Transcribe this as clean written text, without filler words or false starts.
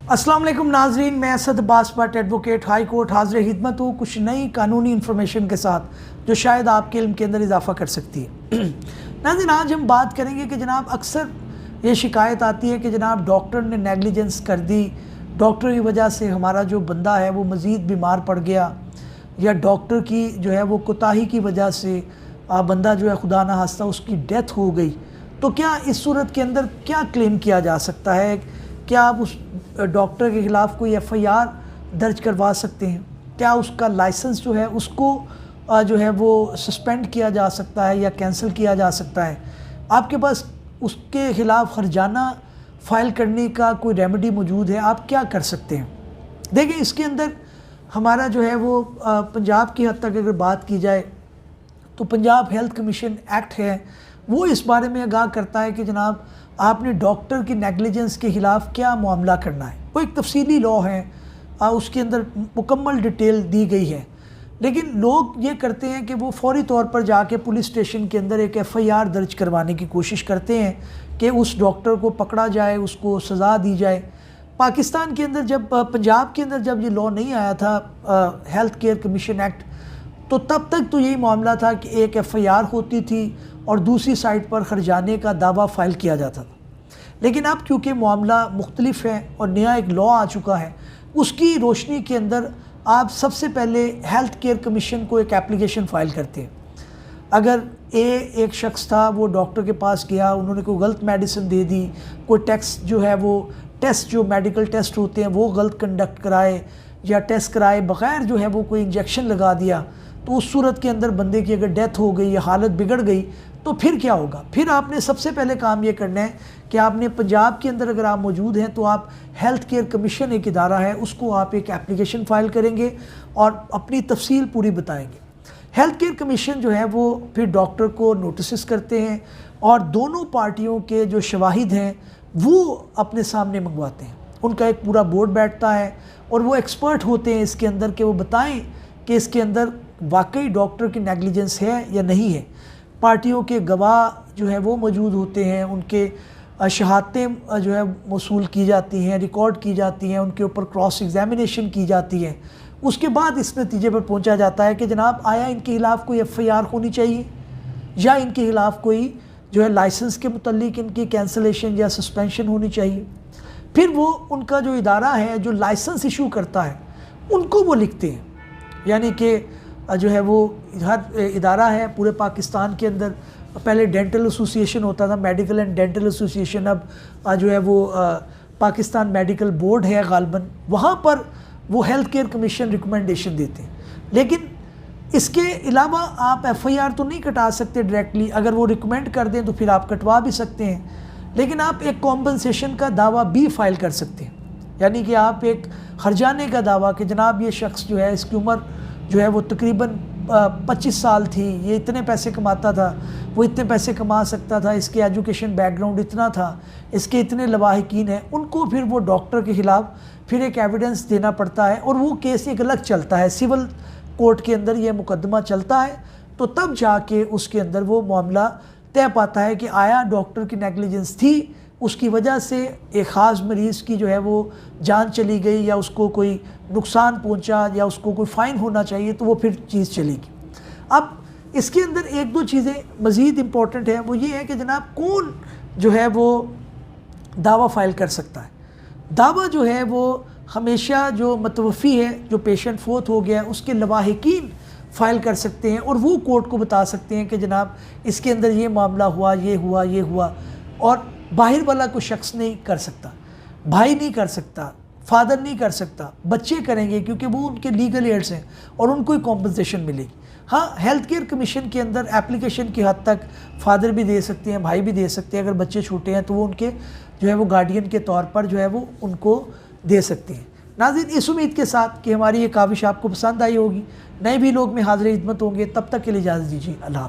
अस्सलाम वालेकुम नाजरीन, मैं Asad Abbas Bhatt advocate high court हाजिर खिदमत हूँ कुछ नई कानूनी इन्फॉर्मेशन के साथ जो शायद आपके इल्म के अंदर इजाफा कर सकती है। नाज़रीन, आज हम बात करेंगे कि जनाब अक्सर ये शिकायत आती है कि जनाब डॉक्टर ने नेगलिजेंस कर दी, डॉक्टर की वजह से हमारा जो बंदा है वो मज़ीद बीमार पड़ गया, या डॉक्टर की जो है वो कोताही की वजह से बंदा जो है खुदा ना खास्ता उसकी डेथ हो गई। तो क्या इस सूरत के अंदर क्या क्लेम किया जा सकता है? क्या आप उस डॉक्टर के ख़िलाफ़ कोई एफआईआर दर्ज करवा सकते हैं? क्या उसका लाइसेंस जो है उसको जो है वो सस्पेंड किया जा सकता है या कैंसिल किया जा सकता है? आपके पास उसके ख़िलाफ़ हर्जाना फ़ाइल करने का कोई रेमेडी मौजूद है? आप क्या कर सकते हैं? देखिए, इसके अंदर हमारा जो है वो पंजाब की हद तक अगर बात की जाए तो पंजाब हेल्थ कमीशन एक्ट है, वो इस बारे में आगाह करता है कि जनाब आपने डॉक्टर की नेगलिजेंस के ख़िलाफ़ क्या मामला करना है। वो एक तफसीली लॉ है, उसके अंदर मुकम्मल डिटेल दी गई है। लेकिन लोग ये करते हैं कि वो फौरी तौर पर जाके पुलिस स्टेशन के अंदर एक एफआईआर दर्ज करवाने की कोशिश करते हैं कि उस डॉक्टर को पकड़ा जाए, उसको सज़ा दी जाए। पाकिस्तान के अंदर जब पंजाब के अंदर जब ये लॉ नहीं आया था हेल्थ केयर कमीशन एक्ट, तो तब तक तो यही मामला था कि एक एफआईआर होती थी और दूसरी साइड पर खर्जाने का दावा फ़ाइल किया जाता था। लेकिन अब क्योंकि मामला मुख्तलिफ है और नया एक लॉ आ चुका है, उसकी रोशनी के अंदर आप सबसे पहले हेल्थ केयर कमीशन को एक एप्लीकेशन फ़ाइल करते हैं। अगर एक शख्स था, वो डॉक्टर के पास गया, उन्होंने कोई गलत मेडिसिन दे दी, कोई टेस्ट जो मेडिकल टेस्ट होते हैं वो गलत कंडक्ट कराए, या टेस्ट कराए बग़ैर जो है वो कोई इंजेक्शन लगा दिया, तो उस सूरत के अंदर बंदे की अगर डेथ हो गई या हालत बिगड़ गई तो फिर क्या होगा? फिर आपने सबसे पहले काम ये करना है कि आपने पंजाब के अंदर अगर आप मौजूद हैं तो आप हेल्थ केयर कमीशन एक इदारा है, उसको आप एक एप्लीकेशन फ़ाइल करेंगे और अपनी तफसील पूरी बताएंगे। हेल्थ केयर कमीशन जो है वो फिर डॉक्टर को नोटिस करते हैं और दोनों पार्टियों के जो शवाहिद हैं वो अपने सामने मंगवाते हैं। उनका एक पूरा बोर्ड बैठता है और वो एक्सपर्ट होते हैं इसके अंदर कि वो बताएं कि इसके अंदर वाकई डॉक्टर की नेगलिजेंस है या नहीं है। पार्टियों के गवाह जो है वो मौजूद होते हैं, उनके शहादतें जो है मौसूल की जाती हैं, रिकॉर्ड की जाती हैं, उनके ऊपर क्रॉस एग्जामिनेशन की जाती है। उसके बाद इस नतीजे पर पहुंचा जाता है कि जनाब आया इनके ख़िलाफ़ कोई एफआईआर होनी चाहिए या इनके ख़िलाफ़ कोई जो है लाइसेंस के मुतल्लिक इनकी कैंसलेशन या सस्पेंशन होनी चाहिए। फिर वो उनका जो इदारा है जो लाइसेंस इशू करता है उनको वो लिखते हैं, यानी कि जो है वो हर इदारा है पूरे पाकिस्तान के अंदर। पहले डेंटल एसोसिएशन होता था, मेडिकल एंड डेंटल एसोसिएशन, अब जो है वो पाकिस्तान मेडिकल बोर्ड है गालबन, वहाँ पर वो हेल्थ केयर कमीशन रिकमेंडेशन देते हैं। लेकिन इसके अलावा आप एफआईआर तो नहीं कटा सकते डायरेक्टली, अगर वो रिकमेंड कर दें तो फिर आप कटवा भी सकते हैं। लेकिन आप एक कॉम्पनसेशन का दावा भी फाइल कर सकते हैं, यानी कि आप एक हर्जाने का दावा कि जनाब ये शख्स जो है इसकी उम्र जो है वो तकरीबन 25 साल थी, ये इतने पैसे कमाता था, वो इतने पैसे कमा सकता था, इसके एजुकेशन बैकग्राउंड इतना था, इसके इतने लवाहिकीन हैं, उनको फिर वो डॉक्टर के ख़िलाफ़ फिर एक एविडेंस देना पड़ता है और वो केस एक अलग चलता है, सिविल कोर्ट के अंदर ये मुकदमा चलता है। तो तब जाके उसके अंदर वो मामला तय पाता है कि आया डॉक्टर की नेगलिजेंस थी, उसकी वजह से एक ख़ास मरीज़ की जो है वो जान चली गई या उसको कोई नुकसान पहुंचा या उसको कोई फ़ाइन होना चाहिए, तो वो फिर चीज़ चलेगी। अब इसके अंदर एक दो चीज़ें मज़ीद इम्पॉर्टेंट हैं, वो ये है कि जनाब कौन जो है वो दावा फ़ाइल कर सकता है। दावा जो है वो हमेशा जो मतवफ़ी है, जो पेशेंट फोत हो गया, उसके लवाहिकीन फ़ाइल कर सकते हैं और वो कोर्ट को बता सकते हैं कि जनाब इसके अंदर ये मामला हुआ, ये हुआ, ये हुआ। और बाहर वाला कोई शख्स नहीं कर सकता, भाई नहीं कर सकता, फादर नहीं कर सकता, बच्चे करेंगे क्योंकि वो उनके लीगल एड्स हैं और उनको ही कॉम्पनसेशन मिलेगी। हाँ, हेल्थ केयर कमीशन के अंदर एप्लीकेशन की हद तक फादर भी दे सकते हैं, भाई भी दे सकते हैं। अगर बच्चे छोटे हैं तो वो उनके जो है वो गार्डियन के तौर पर जो है वो उनको दे सकते हैं। नाज़रीन, इस उम्मीद के साथ कि हमारी ये काविश आपको पसंद आई होगी, नए भी लोग में हाज़िर खिदमत होंगे। तब तक के लिए इजाज़त दीजिए। अल्लाह।